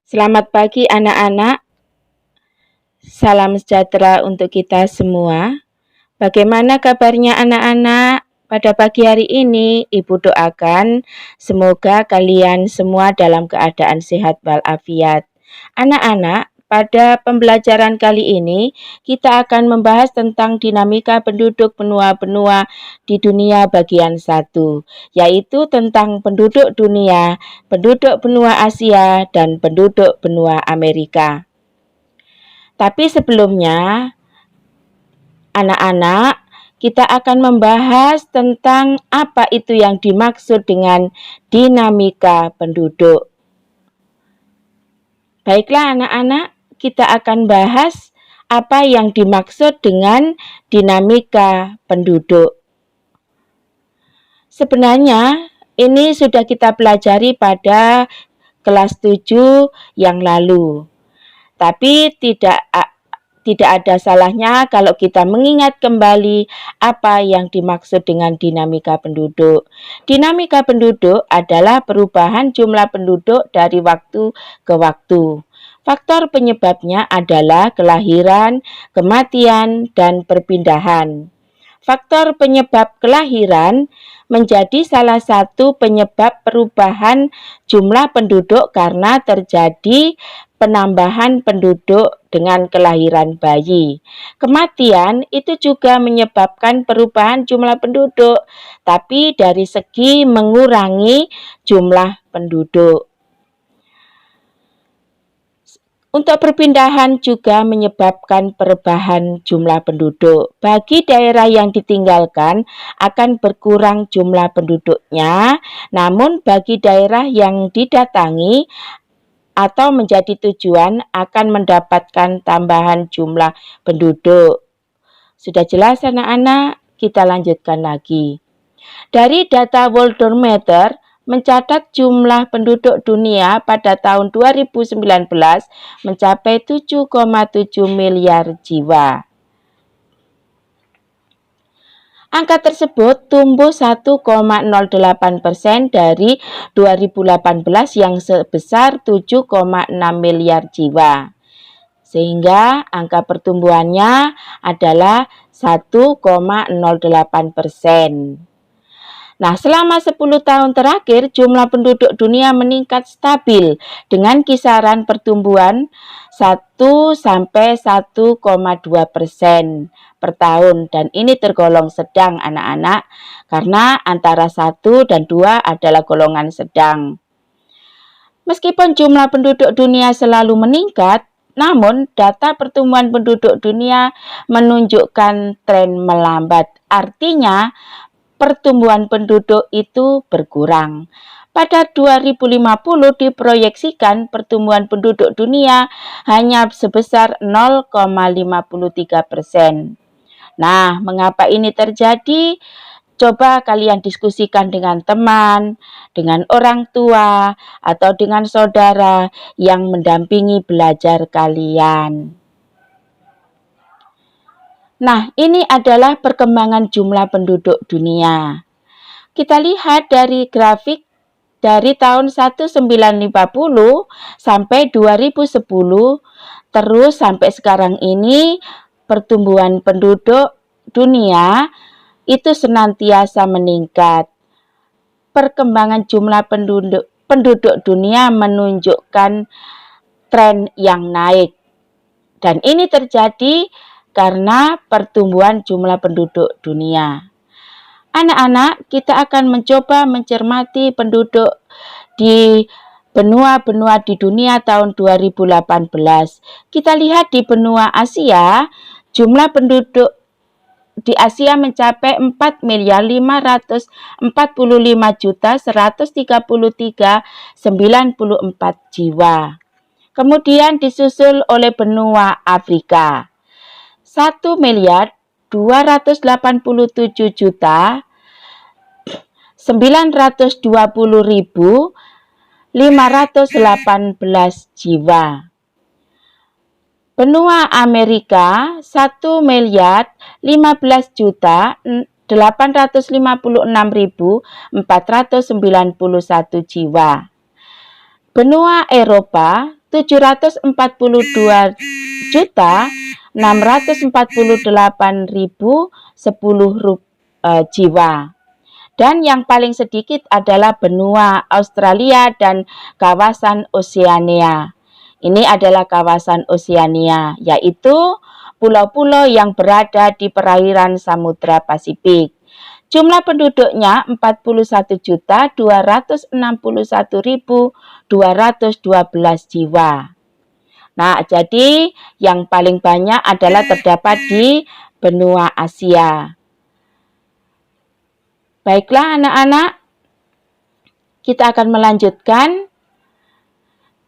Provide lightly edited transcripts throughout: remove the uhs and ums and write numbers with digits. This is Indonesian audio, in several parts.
Selamat pagi anak-anak, salam sejahtera untuk kita semua. Bagaimana kabarnya anak-anak? Pada pagi hari ini, Ibu doakan semoga kalian semua dalam keadaan sehat walafiat. Anak-anak, pada pembelajaran kali ini, kita akan membahas tentang dinamika penduduk benua-benua di dunia bagian 1, yaitu tentang penduduk dunia, penduduk benua Asia, dan penduduk benua Amerika. Tapi sebelumnya, anak-anak, kita akan membahas tentang apa itu yang dimaksud dengan dinamika penduduk. Baiklah anak-anak, kita akan bahas apa yang dimaksud dengan dinamika penduduk. Sebenarnya ini sudah kita pelajari pada kelas 7 yang lalu. Tapi tidak ada salahnya kalau kita mengingat kembali apa yang dimaksud dengan dinamika penduduk. Dinamika penduduk adalah perubahan jumlah penduduk dari waktu ke waktu. Faktor penyebabnya adalah kelahiran, kematian, dan perpindahan. Faktor penyebab kelahiran menjadi salah satu penyebab perubahan jumlah penduduk karena terjadi penambahan penduduk dengan kelahiran bayi. Kematian itu juga menyebabkan perubahan jumlah penduduk, tapi dari segi mengurangi jumlah penduduk. Untuk perpindahan juga menyebabkan perubahan jumlah penduduk. Bagi daerah yang ditinggalkan akan berkurang jumlah penduduknya, namun bagi daerah yang didatangi atau menjadi tujuan akan mendapatkan tambahan jumlah penduduk. Sudah jelas anak-anak? Kita lanjutkan lagi. Dari data Worldometer mencatat jumlah penduduk dunia pada tahun 2019 mencapai 7,7 miliar jiwa. Angka tersebut tumbuh 1,08% dari 2018 yang sebesar 7,6 miliar jiwa. Sehingga angka pertumbuhannya adalah 1,08%. Nah, selama 10 tahun terakhir, jumlah penduduk dunia meningkat stabil dengan kisaran pertumbuhan 1 sampai 1,2% per tahun. Dan ini tergolong sedang anak-anak, karena antara 1 dan 2 adalah golongan sedang. Meskipun jumlah penduduk dunia selalu meningkat, namun data pertumbuhan penduduk dunia menunjukkan tren melambat. Artinya, pertumbuhan penduduk itu berkurang. Pada 2050 diproyeksikan pertumbuhan penduduk dunia hanya sebesar 0,53%. Nah, mengapa ini terjadi? Coba kalian diskusikan dengan teman, dengan orang tua, atau dengan saudara yang mendampingi belajar kalian. Nah, ini adalah perkembangan jumlah penduduk dunia. Kita lihat dari grafik dari tahun 1950 sampai 2010, terus sampai sekarang ini pertumbuhan penduduk dunia itu senantiasa meningkat. Perkembangan jumlah penduduk dunia menunjukkan tren yang naik. Dan ini terjadi karena pertumbuhan jumlah penduduk dunia. Anak-anak, kita akan mencoba mencermati penduduk di benua-benua di dunia tahun 2018. Kita lihat di benua Asia, jumlah penduduk di Asia mencapai 4.545.133.94 jiwa. Kemudian disusul oleh benua Afrika. 1.287.920.518 jiwa. Benua Amerika 1.015.856.491 jiwa. Benua Eropa 742.648.010 jiwa. Dan yang paling sedikit adalah benua Australia dan kawasan Oseania. Ini adalah kawasan Oseania, yaitu pulau-pulau yang berada di perairan Samudra Pasifik. Jumlah penduduknya 41.261.212 jiwa. Nah, jadi yang paling banyak adalah terdapat di benua Asia. Baiklah anak-anak, kita akan melanjutkan.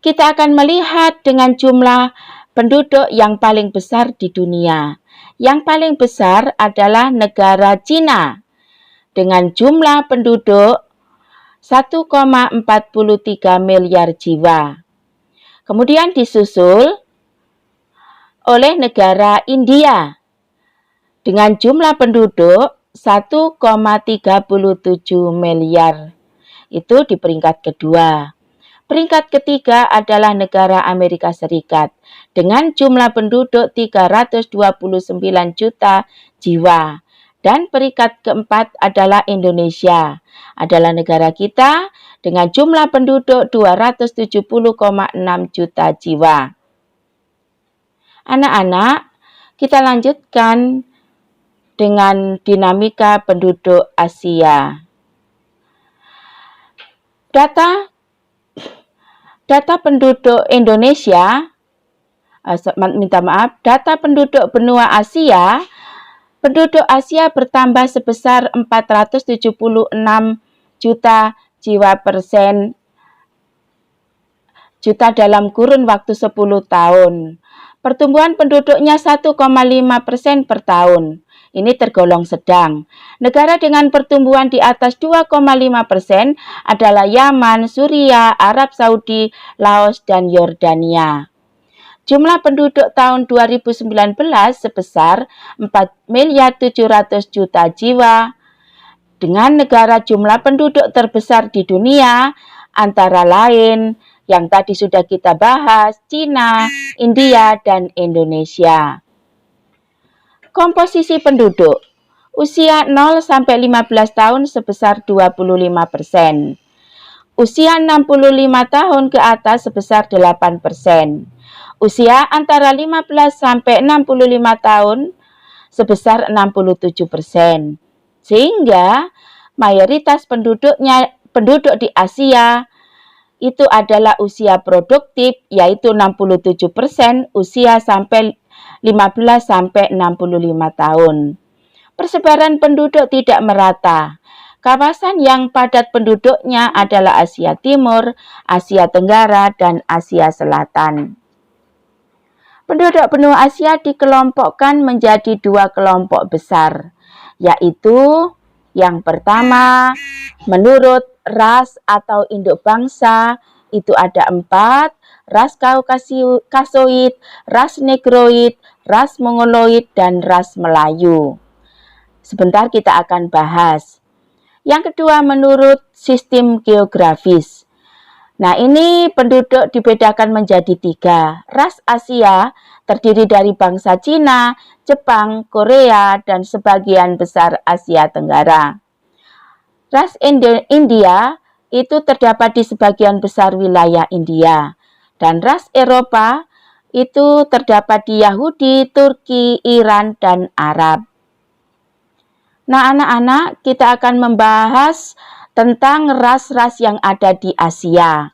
Kita akan melihat dengan jumlah penduduk yang paling besar di dunia. Yang paling besar adalah negara Cina dengan jumlah penduduk 1,43 miliar jiwa. Kemudian disusul oleh negara India dengan jumlah penduduk 1,37 miliar. Itu di peringkat kedua. Peringkat ketiga adalah negara Amerika Serikat dengan jumlah penduduk 329 juta jiwa. Dan peringkat keempat adalah Indonesia. Adalah negara kita dengan jumlah penduduk 270,6 juta jiwa. Anak-anak, kita lanjutkan dengan dinamika penduduk Asia. Data penduduk Indonesia, data penduduk benua Asia, penduduk Asia bertambah sebesar 476 juta juta dalam kurun waktu 10 tahun. Pertumbuhan penduduknya 1,5% per tahun. Ini tergolong sedang. Negara dengan pertumbuhan di atas 2,5% adalah Yaman, Suriah, Arab Saudi, Laos, dan Yordania. Jumlah penduduk tahun 2019 sebesar 4.700.000.000 jiwa. Dengan negara jumlah penduduk terbesar di dunia, antara lain yang tadi sudah kita bahas, Cina, India, dan Indonesia. Komposisi penduduk, usia 0 sampai 15 tahun sebesar 25%. Usia 65 tahun ke atas sebesar 8%. Usia antara 15 sampai 65 tahun sebesar 67%. Sehingga mayoritas penduduk di Asia itu adalah usia produktif, yaitu 67%, usia sampai 15 sampai 65 tahun. Persebaran penduduk tidak merata. Kawasan yang padat penduduknya adalah Asia Timur, Asia Tenggara, dan Asia Selatan. Penduduk benua Asia dikelompokkan menjadi 2 kelompok besar, yaitu yang pertama, menurut ras atau induk bangsa, itu ada 4, ras Kaukasoid, ras Negroid, ras Mongoloid, dan ras Melayu. Sebentar kita akan bahas. Yang kedua, menurut sistem geografis. Nah, ini penduduk dibedakan menjadi 3. Ras Asia terdiri dari bangsa Cina, Jepang, Korea, dan sebagian besar Asia Tenggara. Ras India itu terdapat di sebagian besar wilayah India. Dan ras Eropa itu terdapat di Yahudi, Turki, Iran, dan Arab. Nah, anak-anak, kita akan membahas tentang ras-ras yang ada di Asia.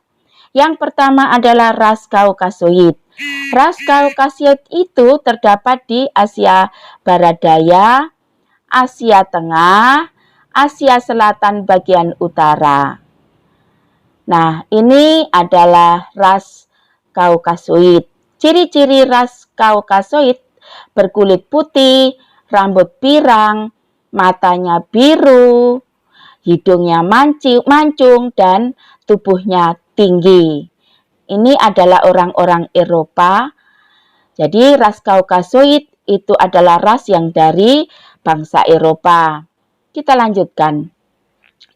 Yang pertama adalah ras Kaukasoid. Ras Kaukasoid itu terdapat di Asia Barat Daya, Asia Tengah, Asia Selatan bagian utara. Nah, ini adalah ras Kaukasoid. Ciri-ciri ras Kaukasoid berkulit putih, rambut pirang, matanya biru, hidungnya mancung, dan tubuhnya tinggi. Ini adalah orang-orang Eropa. Jadi ras Kaukasoid itu adalah ras yang dari bangsa Eropa. Kita lanjutkan.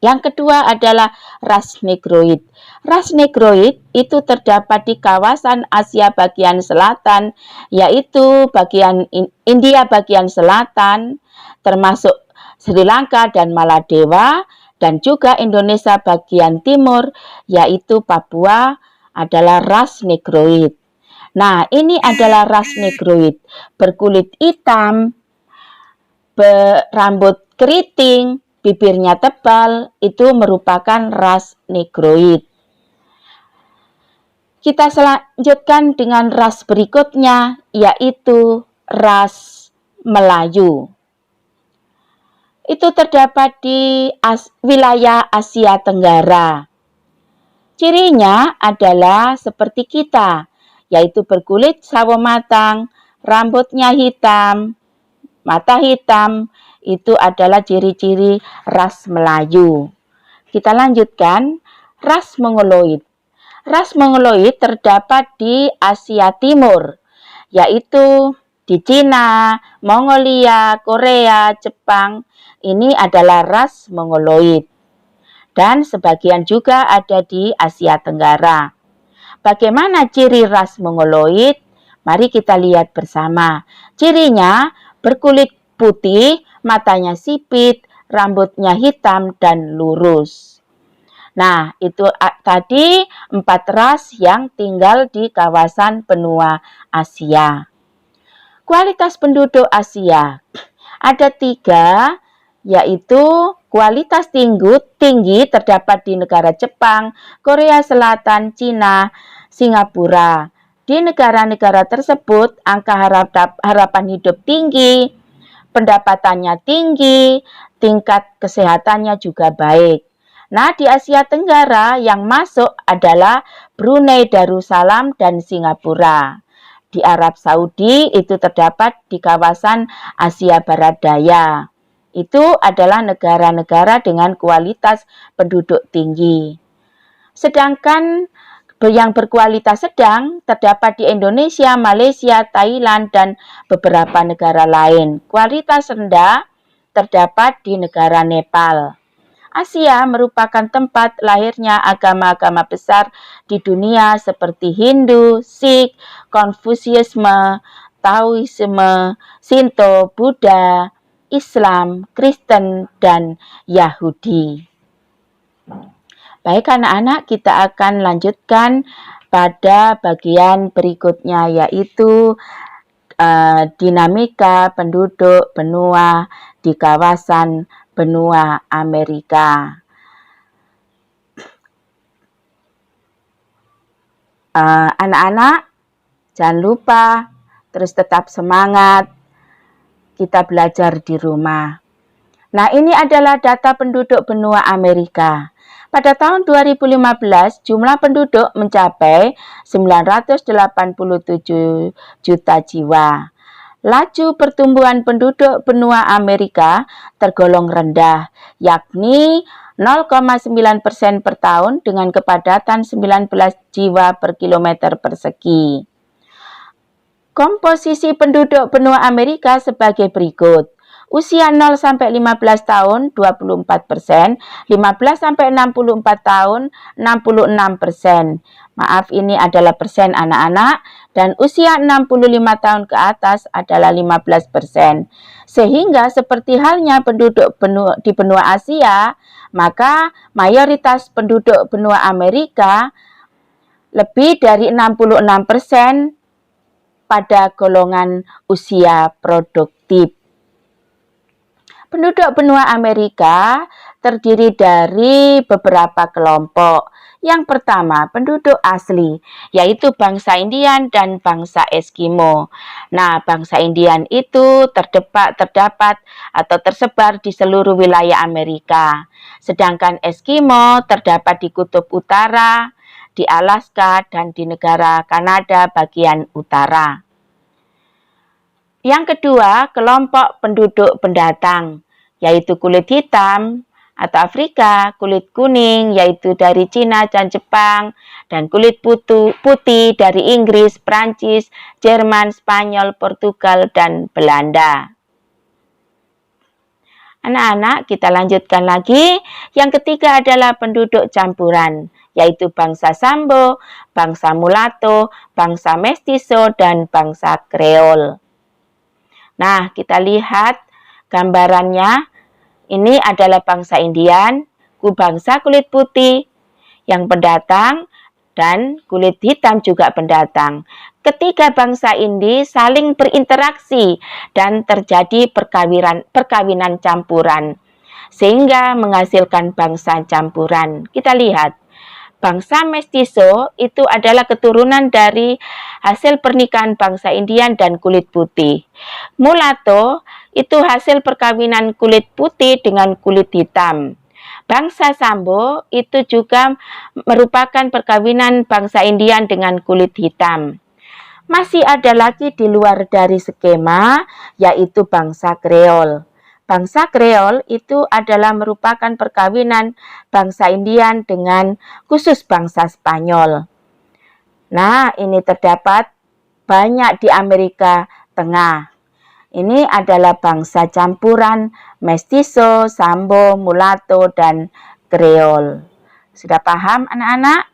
Yang kedua adalah ras Negroid. Ras Negroid itu terdapat di kawasan Asia bagian selatan, yaitu bagian India bagian selatan, termasuk Sri Lanka dan Maladewa, dan juga Indonesia bagian timur, yaitu Papua, adalah ras Negroid. Nah, ini adalah ras Negroid, berkulit hitam, berambut keriting, bibirnya tebal, itu merupakan ras Negroid. Kita selanjutkan dengan ras berikutnya, yaitu ras Melayu. Itu terdapat di wilayah Asia Tenggara. Cirinya adalah seperti kita, yaitu berkulit sawo matang, rambutnya hitam, mata hitam. Itu adalah ciri-ciri ras Melayu. Kita lanjutkan, ras Mongoloid. Ras Mongoloid terdapat di Asia Timur, yaitu di Cina, Mongolia, Korea, Jepang. Ini adalah ras Mongoloid. Dan sebagian juga ada di Asia Tenggara. Bagaimana ciri ras Mongoloid? Mari kita lihat bersama. Cirinya berkulit putih, matanya sipit, rambutnya hitam dan lurus. Nah, itu tadi 4 ras yang tinggal di kawasan benua Asia. Kualitas penduduk Asia ada 3, yaitu kualitas tinggi terdapat di negara Jepang, Korea Selatan, Cina, Singapura. Di negara-negara tersebut, angka harapan hidup tinggi, pendapatannya tinggi, tingkat kesehatannya juga baik. Nah, di Asia Tenggara yang masuk adalah Brunei Darussalam dan Singapura. Di Arab Saudi itu terdapat di kawasan Asia Barat Daya. Itu adalah negara-negara dengan kualitas penduduk tinggi. Sedangkan yang berkualitas sedang terdapat di Indonesia, Malaysia, Thailand, dan beberapa negara lain. Kualitas rendah terdapat di negara Nepal. Asia merupakan tempat lahirnya agama-agama besar di dunia seperti Hindu, Sikh, Konfusianisme, Taoisme, Shinto, Buddha, Islam, Kristen, dan Yahudi. Baik anak-anak, kita akan lanjutkan pada bagian berikutnya, yaitu dinamika penduduk benua di kawasan benua Amerika. Anak-anak, jangan lupa terus tetap semangat. Kita belajar di rumah. Nah, ini adalah data penduduk benua Amerika. Pada tahun 2015, jumlah penduduk mencapai 987 juta jiwa. Laju pertumbuhan penduduk benua Amerika tergolong rendah, yakni 0,9% per tahun dengan kepadatan 19 jiwa per kilometer persegi. Komposisi penduduk benua Amerika sebagai berikut. Usia 0-15 tahun 24%, 15-64 tahun 66%. Maaf, ini adalah persen anak-anak, dan usia 65 tahun ke atas adalah 15%. Sehingga seperti halnya penduduk di benua Asia, maka mayoritas penduduk benua Amerika lebih dari 66% pada golongan usia produktif. Penduduk benua Amerika terdiri dari beberapa kelompok. Yang pertama, penduduk asli, yaitu bangsa Indian dan bangsa Eskimo. Nah, bangsa Indian itu terdapat atau tersebar di seluruh wilayah Amerika. Sedangkan Eskimo terdapat di Kutub Utara, di Alaska, dan di negara Kanada bagian utara. Yang kedua, kelompok penduduk pendatang, yaitu kulit hitam atau Afrika, kulit kuning yaitu dari Cina dan Jepang, dan kulit putih dari Inggris, Prancis, Jerman, Spanyol, Portugal, dan Belanda. Anak-anak, kita lanjutkan lagi. Yang ketiga adalah penduduk campuran, yaitu bangsa Sambo, bangsa Mulato, bangsa Mestizo, dan bangsa Kreol. Nah, kita lihat gambarannya. Ini adalah bangsa Indian, bangsa kulit putih yang pendatang, dan kulit hitam juga pendatang. Ketiga bangsa ini saling berinteraksi dan terjadi perkawinan campuran, sehingga menghasilkan bangsa campuran. Kita lihat, bangsa Mestizo itu adalah keturunan dari hasil pernikahan bangsa Indian dan kulit putih. Mulato itu hasil perkawinan kulit putih dengan kulit hitam. Bangsa Sambo itu juga merupakan perkawinan bangsa Indian dengan kulit hitam. Masih ada lagi di luar dari skema, yaitu bangsa Kreol. Bangsa Kreol itu adalah merupakan perkawinan bangsa Indian dengan khusus bangsa Spanyol. Nah, ini terdapat banyak di Amerika Tengah. Ini adalah bangsa campuran Mestizo, Sambo, Mulato, dan Kreol. Sudah paham anak-anak?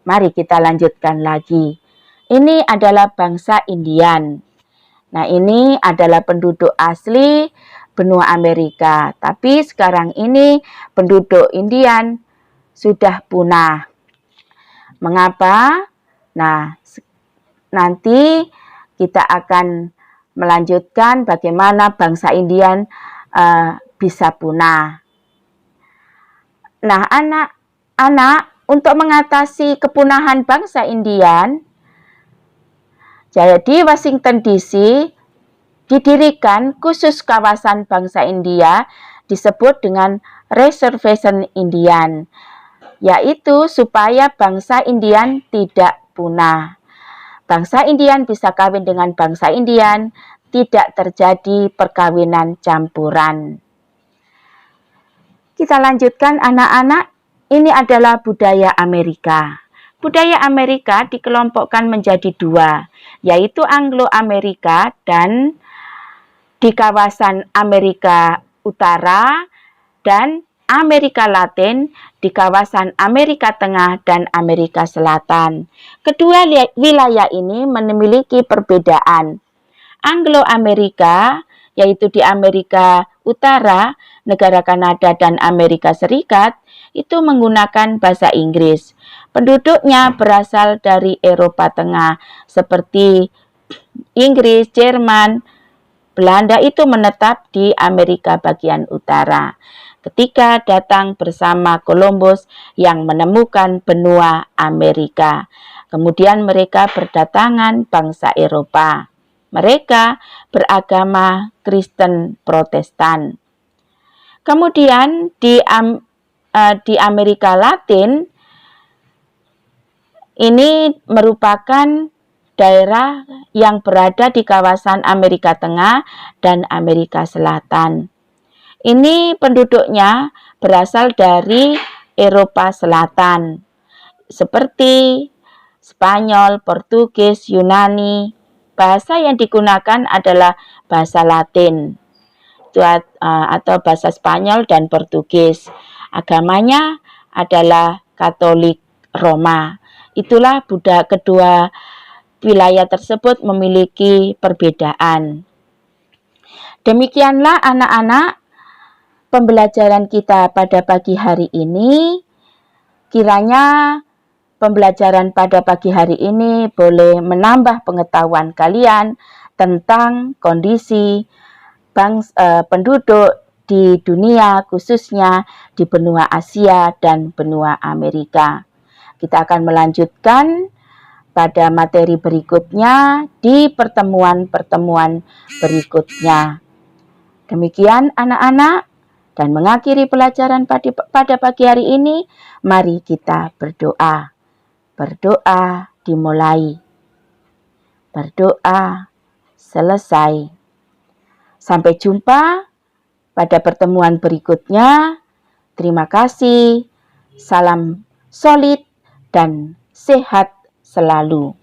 Mari kita lanjutkan lagi. Ini adalah bangsa Indian. Nah, ini adalah penduduk asli benua Amerika. Tapi sekarang ini penduduk Indian sudah punah. Mengapa? Nah, nanti kita akan melanjutkan bagaimana bangsa Indian bisa punah. Nah, anak-anak, untuk mengatasi kepunahan bangsa Indian, jadi Washington DC didirikan khusus kawasan bangsa India disebut dengan Reservation Indian, yaitu supaya bangsa Indian tidak punah. Bangsa Indian bisa kawin dengan bangsa Indian, tidak terjadi perkawinan campuran. Kita lanjutkan anak-anak, ini adalah budaya Amerika. Budaya Amerika dikelompokkan menjadi dua, yaitu Anglo-Amerika dan di kawasan Amerika Utara dan Amerika Latin di kawasan Amerika Tengah dan Amerika Selatan. Kedua wilayah ini memiliki perbedaan. Anglo-Amerika, yaitu di Amerika Utara, negara Kanada dan Amerika Serikat, itu menggunakan bahasa Inggris. Penduduknya berasal dari Eropa Tengah, seperti Inggris, Jerman, Belanda itu menetap di Amerika bagian utara. Ketika datang bersama Columbus yang menemukan benua Amerika. Kemudian mereka berdatangan bangsa Eropa. Mereka beragama Kristen Protestan. Kemudian di Amerika Latin, ini merupakan daerah yang berada di kawasan Amerika Tengah dan Amerika Selatan. Ini penduduknya berasal dari Eropa Selatan, seperti Spanyol, Portugis, Yunani. Bahasa yang digunakan adalah bahasa Latin atau bahasa Spanyol dan Portugis. Agamanya adalah Katolik Roma. Itulah kedua wilayah tersebut memiliki perbedaan. Demikianlah anak-anak pembelajaran kita pada pagi hari ini. Kiranya pembelajaran pada pagi hari ini boleh menambah pengetahuan kalian tentang kondisi penduduk di dunia, khususnya di benua Asia dan benua Amerika. Kita akan melanjutkan pada materi berikutnya di pertemuan-pertemuan berikutnya. Demikian anak-anak. Dan mengakhiri pelajaran pada pagi hari ini, mari kita berdoa. Berdoa dimulai. Berdoa selesai. Sampai jumpa pada pertemuan berikutnya. Terima kasih. Salam solid dan sehat selalu.